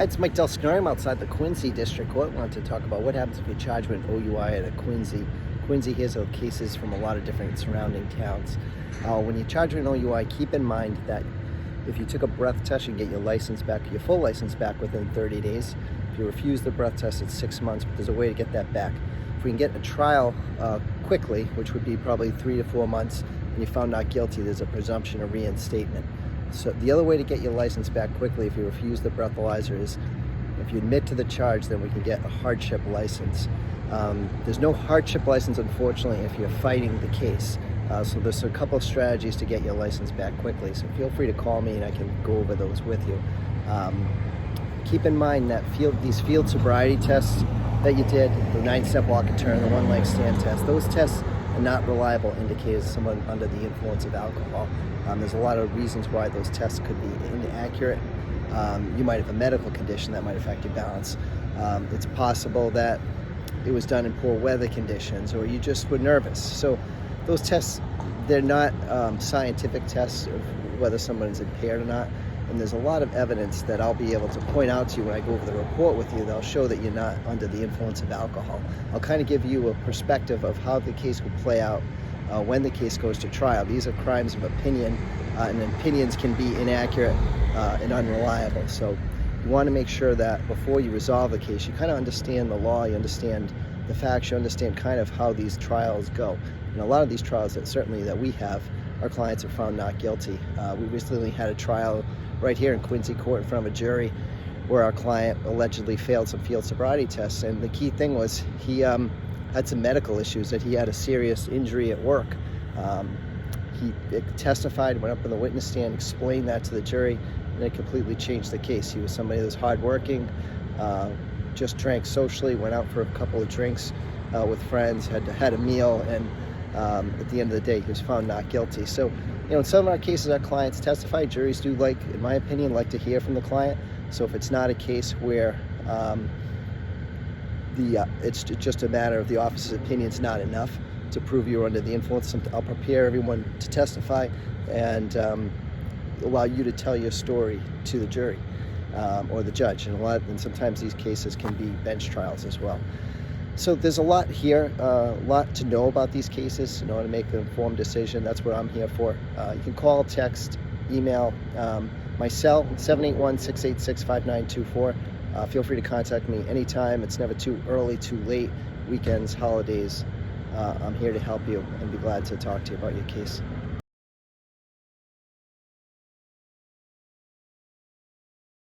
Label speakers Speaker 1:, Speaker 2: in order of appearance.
Speaker 1: Hi, it's Mike DelSignore. I'm outside the Quincy District Court. I wanted to talk about what happens if you're charged with an OUI at a Quincy. Quincy hears of cases from a lot of different surrounding towns. When you charge with an OUI, keep in mind that if you took a breath test, you can get your license back, your full license back within 30 days. If you refuse the breath test, it's 6 months, but there's a way to get that back. If we can get a trial quickly, which would be probably 3 to 4 months, and you're found not guilty, there's a presumption of reinstatement. So the other way to get your license back quickly if you refuse the breathalyzer is if you admit to the charge, then we can get a hardship license. There's no hardship license, unfortunately, if you're fighting the case. So there's a couple of strategies to get your license back quickly. So feel free to call me and I can go over those with you. Keep in mind that these field sobriety tests that you did, the 9-step walk and turn, the 1-leg stand test, those tests are not reliable indicators of someone under the influence of alcohol. There's a lot of reasons why those tests could be inaccurate. You might have a medical condition that might affect your balance. It's possible that it was done in poor weather conditions, or you just were nervous. So those tests, they're not scientific tests of whether someone is impaired or not. And there's a lot of evidence that I'll be able to point out to you when I go over the report with you that'll show that you're not under the influence of alcohol. I'll kind of give you a perspective of how the case will play out when the case goes to trial. These are crimes of opinion, and opinions can be inaccurate and unreliable. So you want to make sure that before you resolve the case, you kind of understand the law, you understand the facts, you understand kind of how these trials go. And a lot of these trials that we have, our clients are found not guilty. We recently had a trial right here in Quincy Court in front of a jury where our client allegedly failed some field sobriety tests, and the key thing was he had some medical issues, that he had a serious injury at work. He testified, went up on the witness stand, explained that to the jury, and it completely changed the case. He was somebody that was hardworking, just drank socially, went out for a couple of drinks with friends, had a meal, and at the end of the day, he was found not guilty. So, in some of our cases, our clients testify. Juries do, in my opinion, like to hear from the client. So if it's not a case where it's just a matter of the officer's opinion is not enough to prove you're under the influence, I'll prepare everyone to testify and allow you to tell your story to the jury or the judge. And sometimes these cases can be bench trials as well. So there's a lot here, a lot to know about these cases in order to make an informed decision. That's what I'm here for. You can call, text, email. My cell, 781-686-5924. Feel free to contact me anytime. It's never too early, too late, weekends, holidays. I'm here to help you and be glad to talk to you about your case.